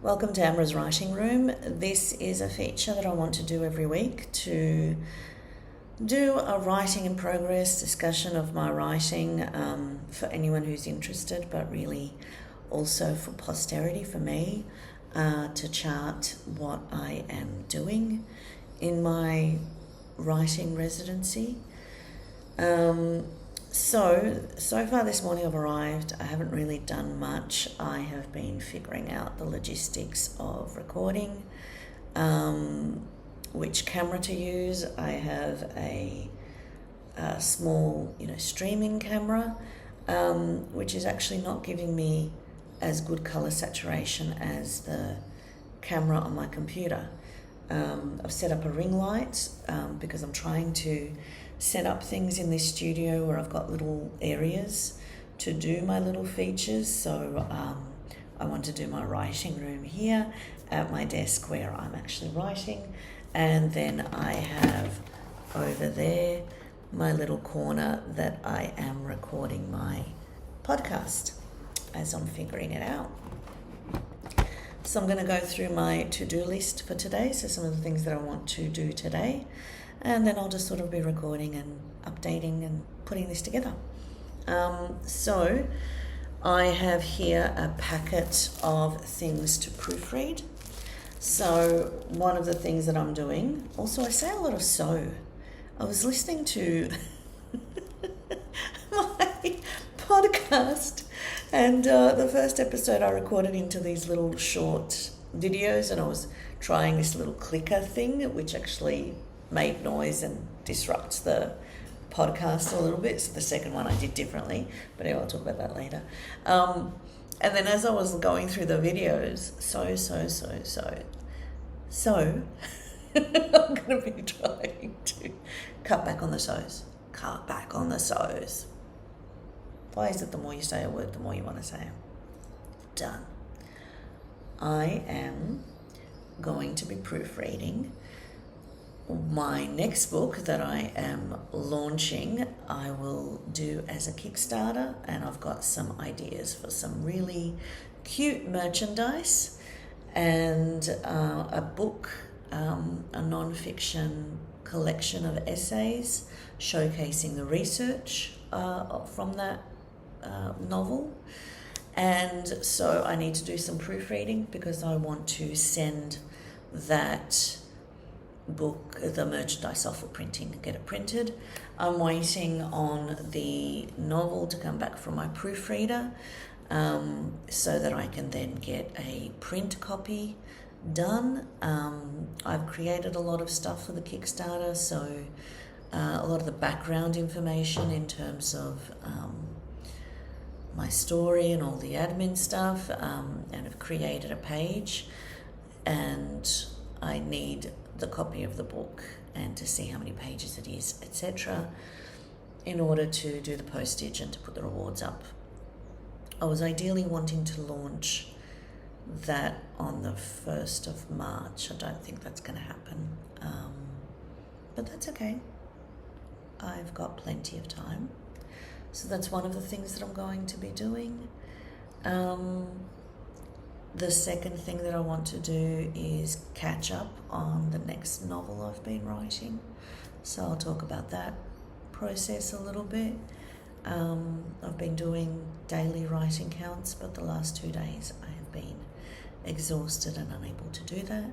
Welcome to Amra's Writing Room. This is a feature that I want to do every week to do a writing in progress discussion of my writing for anyone who's interested, but really also for posterity, for me, to chart what I am doing in my writing residency. So far this morning I've arrived. I haven't really done much. I have been figuring out the logistics of recording, which camera to use. I have a small, streaming camera, which is actually not giving me as good color saturation as the camera on my computer. I've set up a ring light because I'm trying to set up things in this studio where I've got little areas to do my little features. So I want to do my writing room here at my desk where I'm actually writing. And then I have over there my little corner that I am recording my podcast as I'm figuring it out. So I'm going to go through my to-do list for today, so some of the things that I want to do today, and then I'll just sort of be recording and updating and putting this together. So I have here a packet of things to proofread. So one of the things that I'm doing, also I say a lot of so. I was listening to my podcast, and the first episode I recorded into these little short videos, and I was trying this little clicker thing, which actually made noise and disrupts the podcast a little bit. So the second one I did differently, but anyway, I'll talk about that later. And then as I was going through the videos, so I'm going to be trying to cut back on the so's. Why is it the more you say a word, the more you want to say it? Done. I am going to be proofreading my next book that I am launching. I will do as a Kickstarter, and I've got some ideas for some really cute merchandise and a book, a non-fiction collection of essays showcasing the research from that novel. And so I need to do some proofreading because I want to send that book, the merchandise, off for printing and get it printed. I'm waiting on the novel to come back from my proofreader so that I can then get a print copy done. I've created a lot of stuff for the Kickstarter, so a lot of the background information in terms of my story and all the admin stuff, and I've created a page, and I need the copy of the book and to see how many pages it is, etc., in order to do the postage and to put the rewards up. I was ideally wanting to launch that on the 1st of March. I don't think that's going to happen, but that's okay. I've got plenty of time. So that's one of the things that I'm going to be doing. The second thing that I want to do is catch up on the next novel I've been writing. So I'll talk about that process a little bit. I've been doing daily writing counts, but the last 2 days I have been exhausted and unable to do that.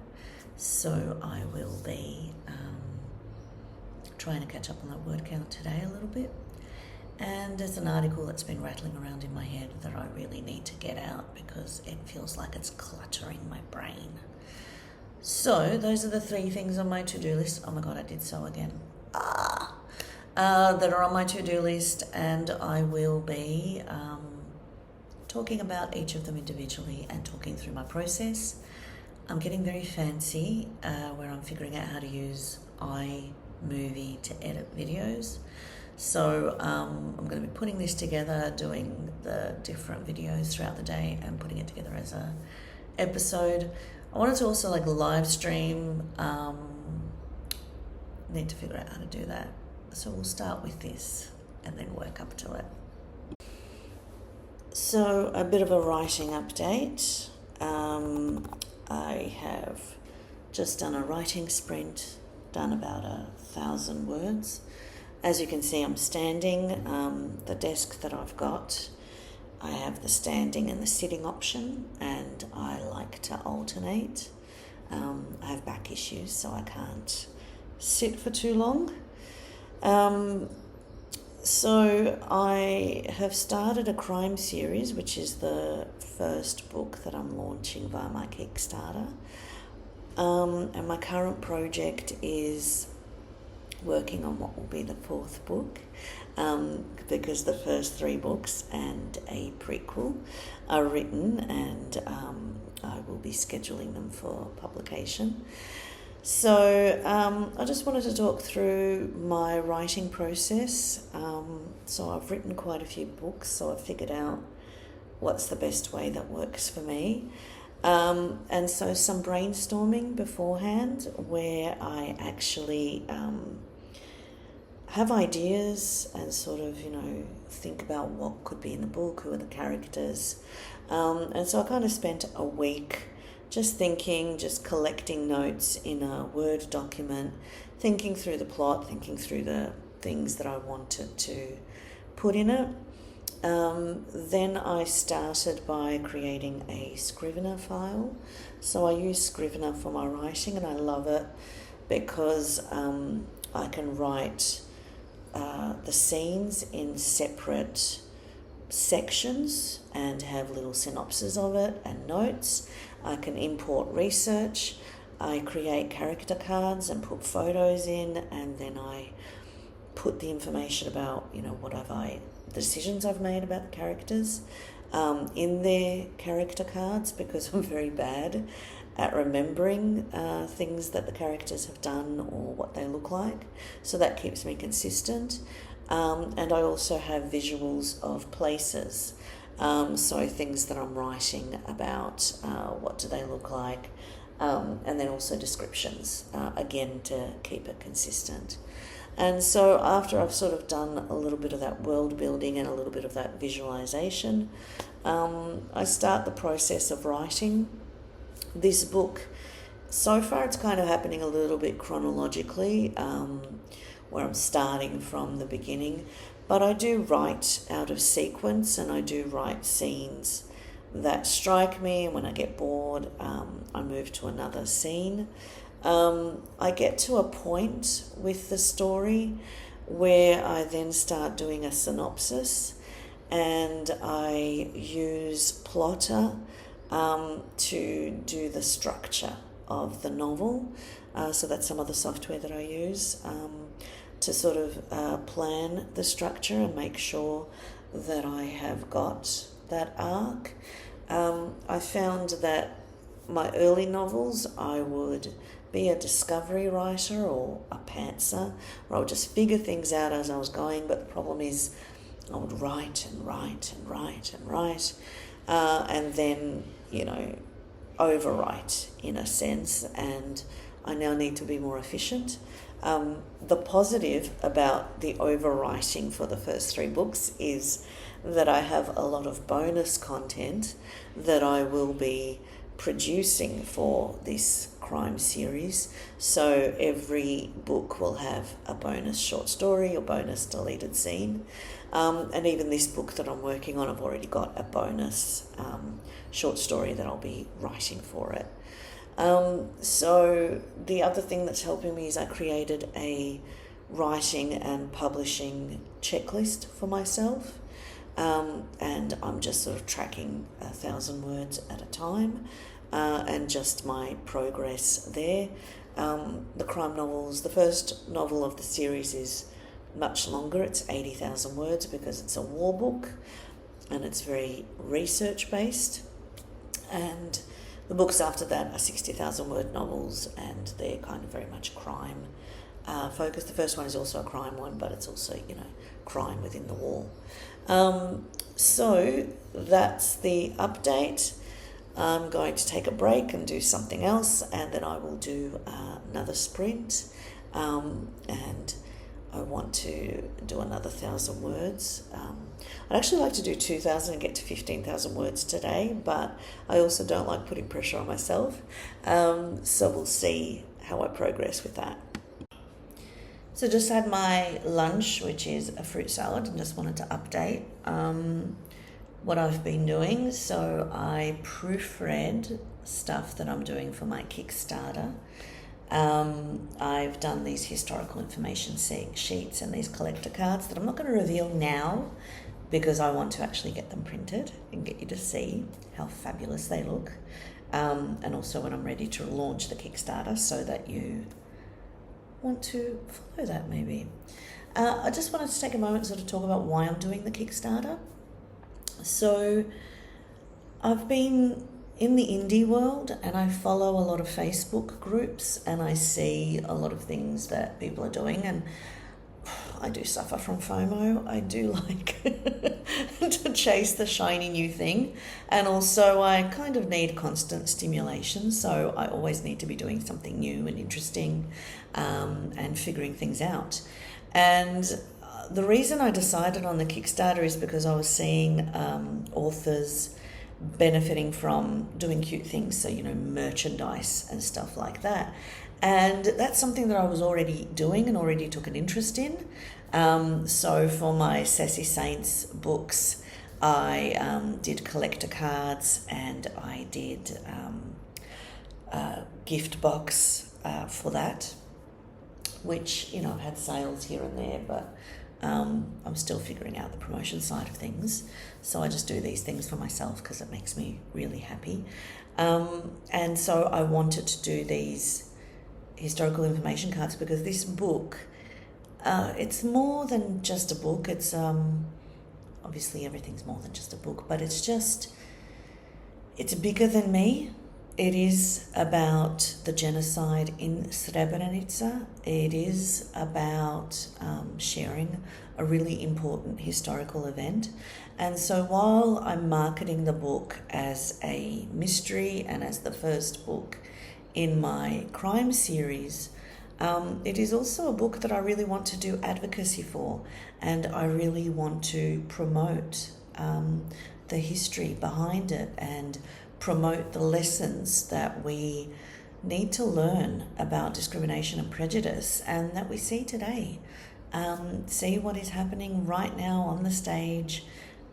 So I will be trying to catch up on that word count today a little bit. And there's an article that's been rattling around in my head that I really need to get out because it feels like it's cluttering my brain. So those are the 3 things on my to-do list. Oh my God, I did so again. That are on my to-do list, and I will be talking about each of them individually and talking through my process. I'm getting very fancy where I'm figuring out how to use iMovie to edit videos. So I'm going to be putting this together, doing the different videos throughout the day and putting it together as a episode. I wanted to also live stream. Need to figure out how to do that. So we'll start with this and then work up to it. So a bit of a writing update. I have just done a writing sprint, done about 1,000 words. As you can see, I'm standing. The desk that I've got, I have the standing and the sitting option, and I like to alternate. I have back issues, so I can't sit for too long. So I have started a crime series, which is the first book that I'm launching via my Kickstarter. And my current project is working on what will be the fourth book, because the first 3 books and a prequel are written, and I will be scheduling them for publication. So I just wanted to talk through my writing process. So I've written quite a few books, so I've figured out what's the best way that works for me. And so some brainstorming beforehand, where I actually have ideas and sort of, think about what could be in the book, who are the characters. And so I kind of spent a week just thinking, just collecting notes in a Word document, thinking through the plot, thinking through the things that I wanted to put in it. Then I started by creating a Scrivener file. So I use Scrivener for my writing, and I love it because I can write the scenes in separate sections and have little synopses of it and notes. I can import research. I create character cards and put photos in, and then I put the information about, the decisions I've made about the characters in their character cards, because I'm very bad at remembering things that the characters have done or what they look like. So that keeps me consistent. And I also have visuals of places. So things that I'm writing about, what do they look like, and then also descriptions, again, to keep it consistent. And so after I've sort of done a little bit of that world building and a little bit of that visualization, I start the process of writing this book. So far it's kind of happening a little bit chronologically, where I'm starting from the beginning. But I do write out of sequence, and I do write scenes that strike me, and when I get bored, I move to another scene. I get to a point with the story where I then start doing a synopsis, and I use Plotter to do the structure of the novel. So that's some of the software that I use to sort of plan the structure and make sure that I have got that arc. I found that my early novels, I would be a discovery writer or a pantser, or I would just figure things out as I was going, but the problem is I would write and write and write and write, and then, overwrite in a sense, and I now need to be more efficient. The positive about the overwriting for the first 3 books is that I have a lot of bonus content that I will be producing for this crime series. So every book will have a bonus short story or bonus deleted scene. And even this book that I'm working on, I've already got a bonus short story that I'll be writing for it. So the other thing that's helping me is I created a writing and publishing checklist for myself. And I'm just sort of tracking 1,000 words at a time, and just my progress there. The crime novels, the first novel of the series is much longer. It's 80,000 words because it's a war book and it's very research based. And the books after that are 60,000 word novels, and they're kind of very much crime focused. The first one is also a crime one, but it's also, crime within the war. So that's the update. I'm going to take a break and do something else, and then I will do another sprint, and I want to do another 1,000 words. I'd actually like to do 2,000 and get to 15,000 words today, but I also don't like putting pressure on myself. So we'll see how I progress with that. So just had my lunch, which is a fruit salad, and just wanted to update what I've been doing. So I proofread stuff that I'm doing for my Kickstarter. I've done these historical information sheets and these collector cards that I'm not going to reveal now because I want to actually get them printed and get you to see how fabulous they look. And also when I'm ready to launch the Kickstarter so that you want to follow that maybe. I just wanted to take a moment to sort of talk about why I'm doing the Kickstarter. So I've been in the indie world and I follow a lot of Facebook groups and I see a lot of things that people are doing, and I do suffer from FOMO. I do like to chase the shiny new thing, and also I kind of need constant stimulation, so I always need to be doing something new and interesting and figuring things out. And the reason I decided on the Kickstarter is because I was seeing authors benefiting from doing cute things, so merchandise and stuff like that, and that's something that I was already doing and already took an interest in. So for my Sassy Saints books, I did collector cards and I did a gift box for that, which I've had sales here and there, but I'm still figuring out the promotion side of things. So I just do these things for myself because it makes me really happy. And so I wanted to do these historical information cards because this book, it's more than just a book. It's obviously everything's more than just a book, but it's bigger than me. It is about the genocide in Srebrenica. It is about sharing a really important historical event. And so while I'm marketing the book as a mystery and as the first book in my crime series, it is also a book that I really want to do advocacy for, and I really want to promote the history behind it and promote the lessons that we need to learn about discrimination and prejudice and that we see today. See what is happening right now on the stage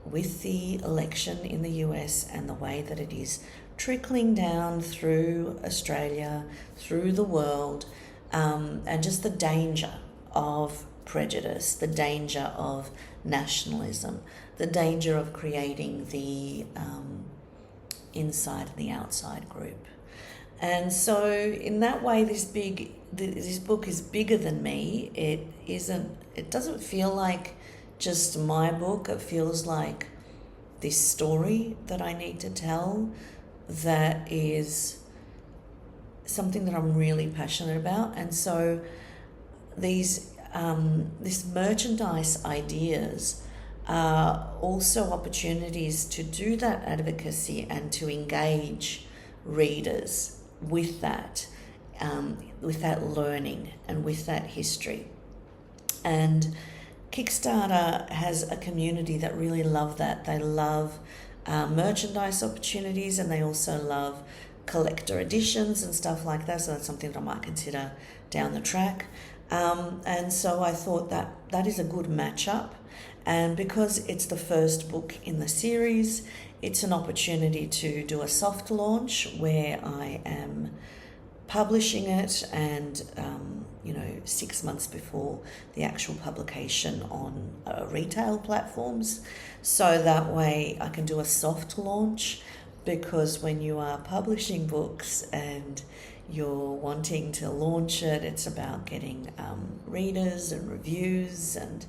with the election in the US and the way that it is trickling down through Australia, through the world, and just the danger of prejudice, the danger of nationalism, the danger of creating the inside and the outside group. And so in that way, this book is bigger than me. It doesn't feel like just my book. It feels like this story that I need to tell that is something that I'm really passionate about. And so this merchandise ideas are also opportunities to do that advocacy and to engage readers with that learning and with that history. And Kickstarter has a community that really love that. They love merchandise opportunities, and they also love collector editions and stuff like that. So that's something that I might consider down the track. And so I thought that is a good matchup. And because it's the first book in the series, it's an opportunity to do a soft launch where I am publishing it and 6 months before the actual publication on retail platforms. So that way I can do a soft launch, because when you are publishing books and you're wanting to launch it, it's about getting readers and reviews and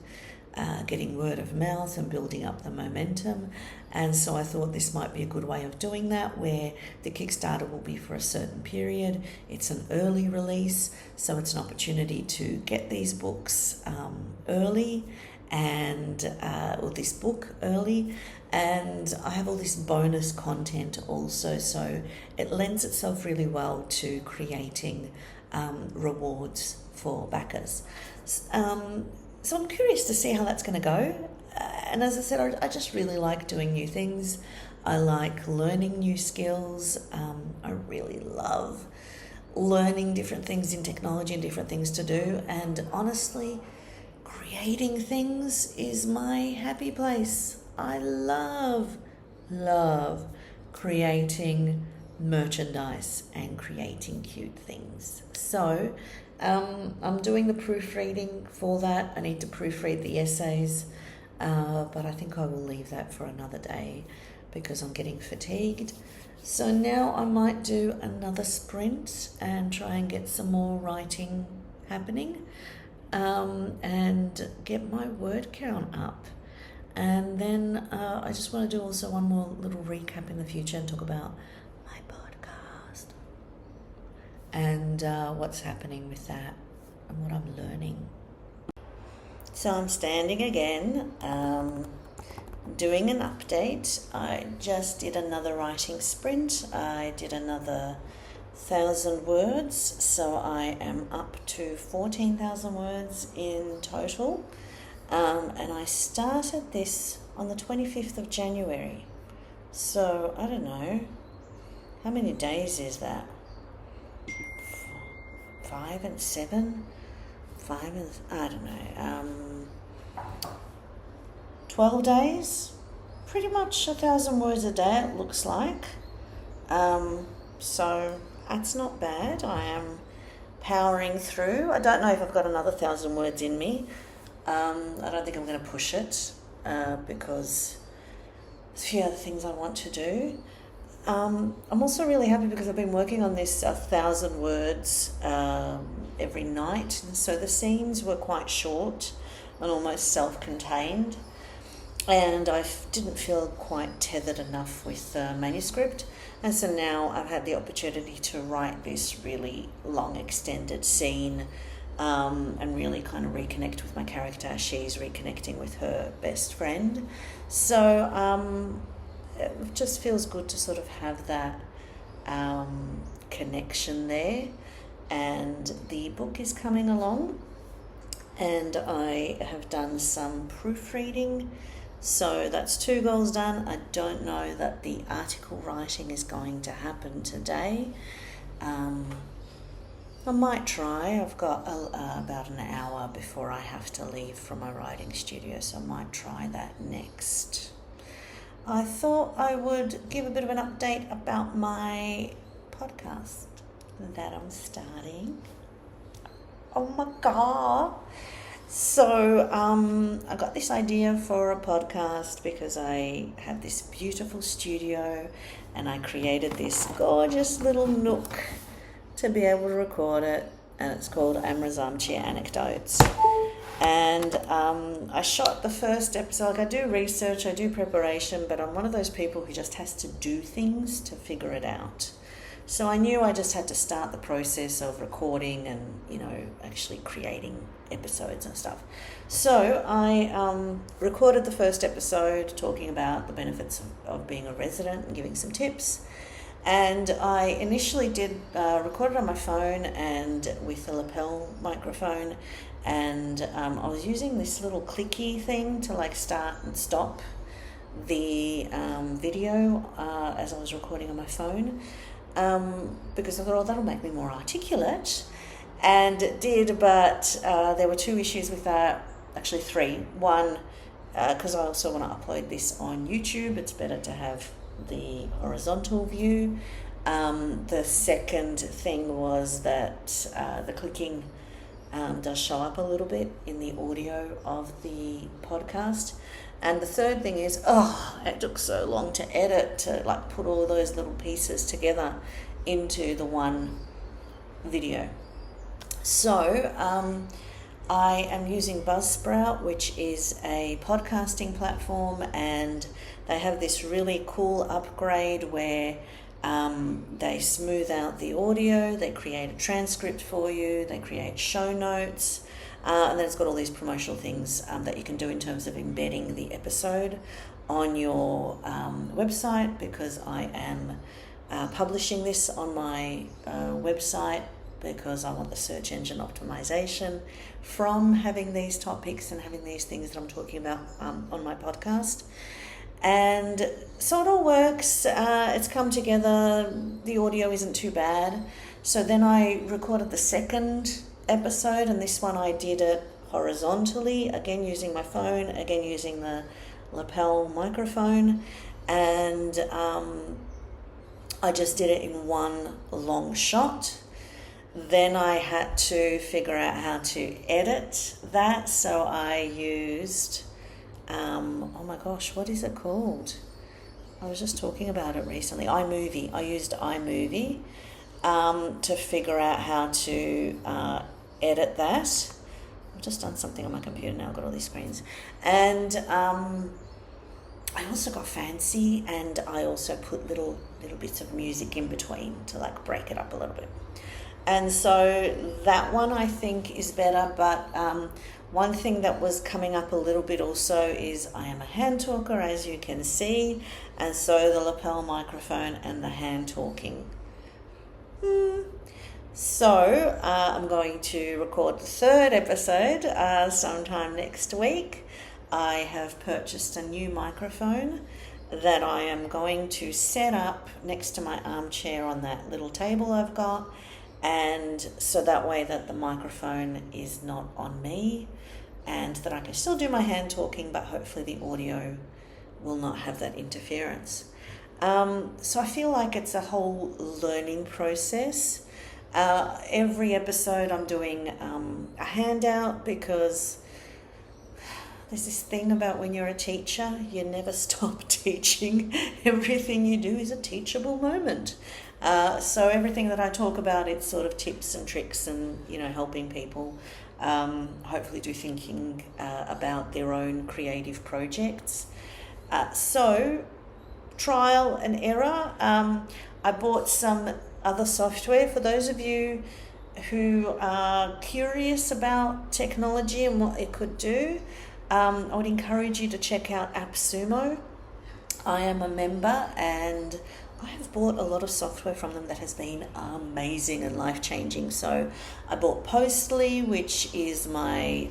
getting word of mouth and building up the momentum. And so I thought this might be a good way of doing that, where the Kickstarter will be for a certain period. It's an early release, so it's an opportunity to get these books early or this book early. And I have all this bonus content also, so it lends itself really well to creating rewards for backers. So I'm curious to see how that's going to go. and as I said, I just really like doing new things. I like learning new skills. I really love learning different things in technology and different things to do. And honestly, creating things is my happy place. I love creating merchandise and creating cute things. So I'm doing the proofreading for that. I need to proofread the essays, but I think I will leave that for another day because I'm getting fatigued. So now I might do another sprint and try and get some more writing happening, and get my word count up. And then I just want to do also one more little recap in the future and talk about my podcast and what's happening with that and what I'm learning. So I'm standing again, doing an update. I just did another writing sprint. I did another 1,000 words, so I am up to 14,000 words in total. And I started this on the 25th of January. So, I don't know, how many days is that? 5 and 7? 5 and, I don't know, 12 days? Pretty much 1,000 words a day, it looks like. So, that's not bad. I am powering through. I don't know if I've got another 1,000 words in me. I don't think I'm going to push it because there's a few other things I want to do. I'm also really happy because I've been working on this 1,000 words every night. So the scenes were quite short and almost self-contained. And I didn't feel quite tethered enough with the manuscript. And so now I've had the opportunity to write this really long extended scene and really kind of reconnect with my character. She's reconnecting with her best friend. So it just feels good to sort of have that connection there. And the book is coming along, and I have done some proofreading. So that's 2 goals done. I don't know that the article writing is going to happen today. I might try. I've got about an hour before I have to leave from my writing studio, so I might try that next. I thought I would give a bit of an update about my podcast that I'm starting. Oh my God. So I got this idea for a podcast because I have this beautiful studio and I created this gorgeous little nook to be able to record it, and it's called Amra's Armchair, Anecdotes. And I shot the first episode. Like, I do research, I do preparation, but I'm one of those people who just has to do things to figure it out. So I knew I just had to start the process of recording and, actually creating episodes and stuff. So I recorded the first episode talking about the benefits of being a resident and giving some tips. And I initially did record it on my phone and with a lapel microphone. And I was using this little clicky thing to start and stop the video as I was recording on my phone. Because I thought, that'll make me more articulate. And it did, but there were 2 issues with that, actually 3. One, because I also want to upload this on YouTube, it's better to have the horizontal view. The second thing was that the clicking does show up a little bit in the audio of the podcast. And the third thing is, it took so long to edit, to put all those little pieces together into the one video. So I am using Buzzsprout, which is a podcasting platform, and they have this really cool upgrade where they smooth out the audio, they create a transcript for you, they create show notes, and then it's got all these promotional things that you can do in terms of embedding the episode on your website, because I am publishing this on my website because I want the search engine optimization from having these topics and having these things that I'm talking about on my podcast. And so it all works. It's come together. The audio isn't too bad. So then I recorded the second episode, and this one I did it horizontally, again using my phone, again using the lapel microphone, and I just did it in one long shot. Then I had to figure out how to edit that, so I used oh my gosh, what is it called? I was just talking about it recently. iMovie. I used iMovie to figure out how to edit that. I've just done something on my computer now. I've got all these screens. And I also got fancy, and I also put little bits of music in between to like break it up a little bit. And so that one I think is better, but one thing that was coming up a little bit also is I am a hand talker, as you can see, and so the lapel microphone and the hand talking. So I'm going to record the third episode sometime next week. I have purchased a new microphone that I am going to set up next to my armchair on that little table I've got, and so that way that the microphone is not on me, and that I can still do my hand talking, but hopefully the audio will not have that interference. So I feel like it's a whole learning process. Every episode I'm doing a handout, because there's this thing about when you're a teacher, you never stop teaching. Everything you do is a teachable moment. So everything that I talk about, it's sort of tips and tricks and, helping people hopefully do thinking about their own creative projects. So trial and error. I bought some other software for those of you who are curious about technology and what it could do. I would encourage you to check out AppSumo. I am a member, and I have bought a lot of software from them that has been amazing and life-changing. So I bought Postly, which is my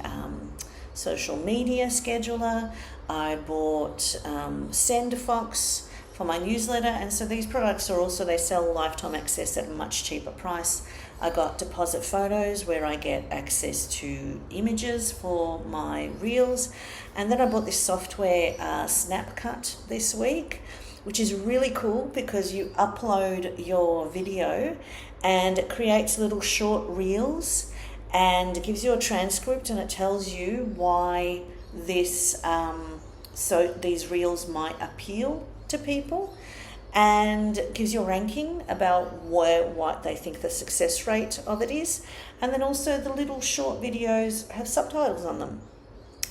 social media scheduler. I bought SendFox for my newsletter, and so these products are also, they sell lifetime access at a much cheaper price. I got Deposit Photos, where I get access to images for my reels, and then I bought this software Snapcut this week, which is really cool because you upload your video and it creates little short reels and gives you a transcript, and it tells you why this so these reels might appeal to people, and gives you a ranking about what they think the success rate of it is. And then also the little short videos have subtitles on them.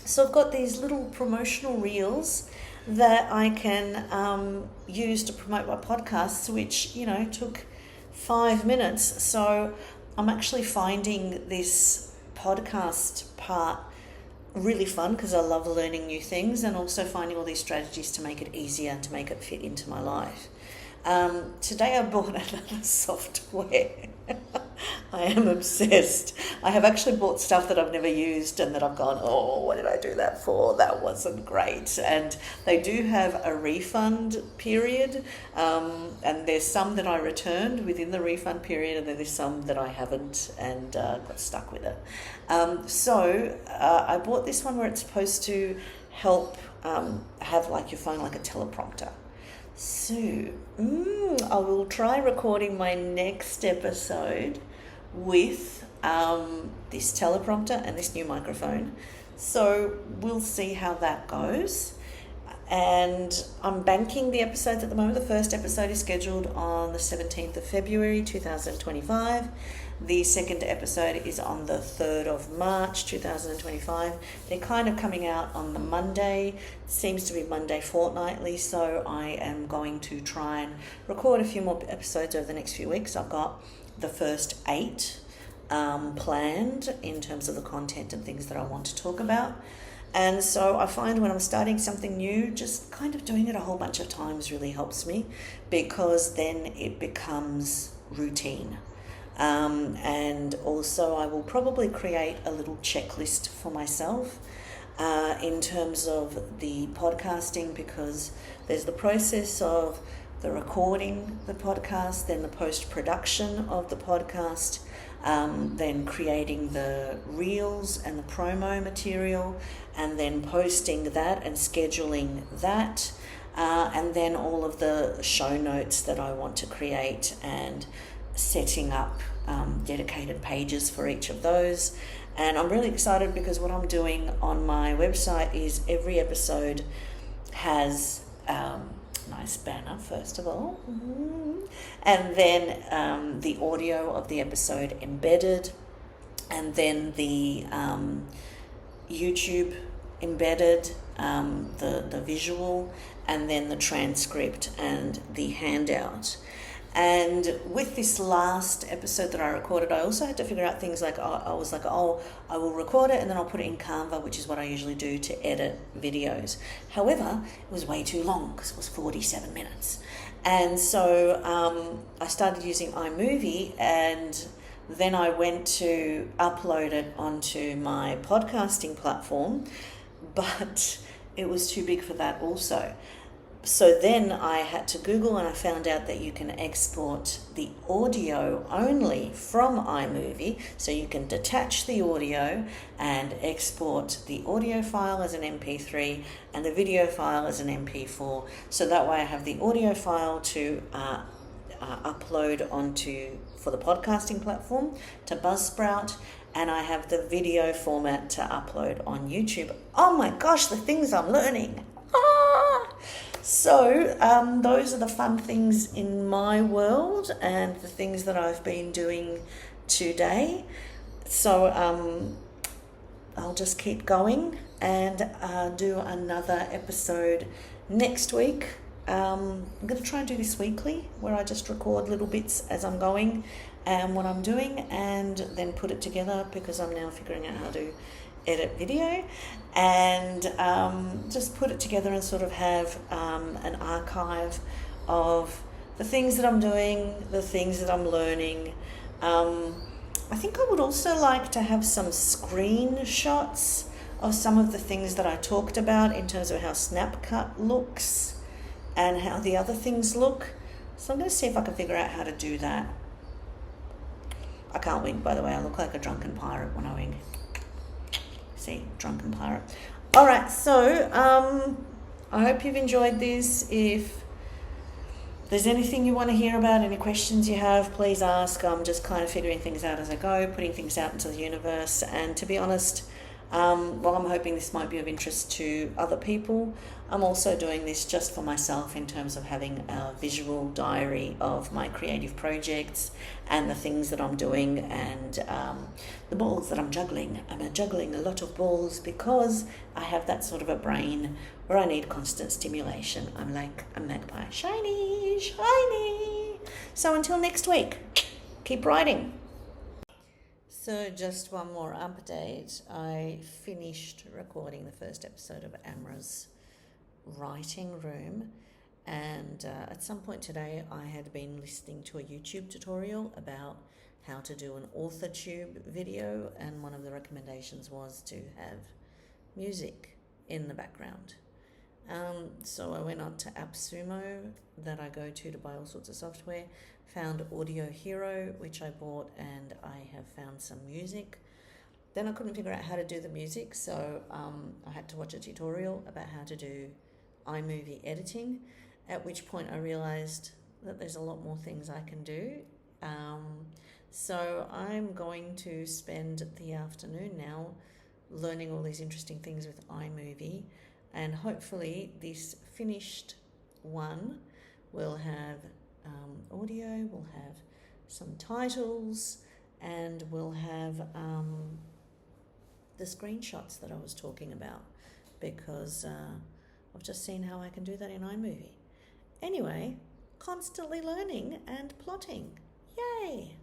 So I've got these little promotional reels that I can use to promote my podcasts, which, took 5 minutes. So I'm actually finding this podcast part really fun because I love learning new things, and also finding all these strategies to make it easier and to make it fit into my life. Today I bought another software. I am obsessed. I have actually bought stuff that I've never used and that I've gone, oh, what did I do that for? That wasn't great. And they do have a refund period, and there's some that I returned within the refund period, and then there's some that I haven't and got stuck with it. So I bought this one where it's supposed to help have like your phone like a teleprompter. So I will try recording my next episode with this teleprompter and this new microphone. So we'll see how that goes. And I'm banking the episodes at the moment. The first episode is scheduled on the 17th of February 2025. The second episode is on the 3rd of March 2025. They're kind of coming out on the Monday. It seems to be Monday fortnightly, so I am going to try and record a few more episodes over the next few weeks. I've got the first 8 planned in terms of the content and things that I want to talk about. And so I find when I'm starting something new, just kind of doing it a whole bunch of times really helps me, because then it becomes routine. And also I will probably create a little checklist for myself in terms of the podcasting, because there's the process of the recording the podcast, then the post-production of the podcast, then creating the reels and the promo material, and then posting that and scheduling that, and then all of the show notes that I want to create and setting up dedicated pages for each of those. And I'm really excited because what I'm doing on my website is every episode has nice banner first of all, and then the audio of the episode embedded, and then the YouTube embedded, the visual, and then the transcript and the handout. And with this last episode that I recorded, I also had to figure out things like, I was like, I will record it and then I'll put it in Canva, which is what I usually do to edit videos. However, it was way too long because it was 47 minutes. And so I started using iMovie, and then I went to upload it onto my podcasting platform, but it was too big for that also. So then I had to Google, and I found out that you can export the audio only from iMovie. So you can detach the audio and export the audio file as an MP3 and the video file as an MP4. So that way I have the audio file to upload onto for the podcasting platform to Buzzsprout, and I have the video format to upload on YouTube. Oh my gosh, the things I'm learning. So those are the fun things in my world and the things that I've been doing today. So I'll just keep going and do another episode next week. I'm going to try and do this weekly, where I just record little bits as I'm going and what I'm doing, and then put it together, because I'm now figuring out how to edit video, and just put it together and sort of have an archive of the things that I'm doing, the things that I'm learning. I think I would also like to have some screenshots of some of the things that I talked about in terms of how Snapcut looks and how the other things look. So I'm going to see if I can figure out how to do that. I can't wink, by the way. I look like a drunken pirate when I wink. See, drunken pirate. All right, so I hope you've enjoyed this. If there's anything you want to hear about, any questions you have, please ask. I'm just kind of figuring things out as I go, putting things out into the universe. And to be honest, while I'm hoping this might be of interest to other people, I'm also doing this just for myself in terms of having a visual diary of my creative projects and the things that I'm doing, and the balls that I'm juggling. I'm juggling a lot of balls because I have that sort of a brain where I need constant stimulation. I'm like a magpie. Shiny, shiny. So until next week, keep writing. So just one more update. I finished recording the first episode of Amra's writing room, and at some point today I had been listening to a YouTube tutorial about how to do an AuthorTube video, and one of the recommendations was to have music in the background. So I went on to AppSumo, that I go to buy all sorts of software, found Audio Hero, which I bought, and I have found some music. Then I couldn't figure out how to do the music, so I had to watch a tutorial about how to do iMovie editing, at which point I realized that there's a lot more things I can do. So I'm going to spend the afternoon now learning all these interesting things with iMovie, and hopefully this finished one will have audio, we'll have some titles, and we'll have the screenshots that I was talking about, because I've just seen how I can do that in iMovie. Anyway, constantly learning and plotting. Yay!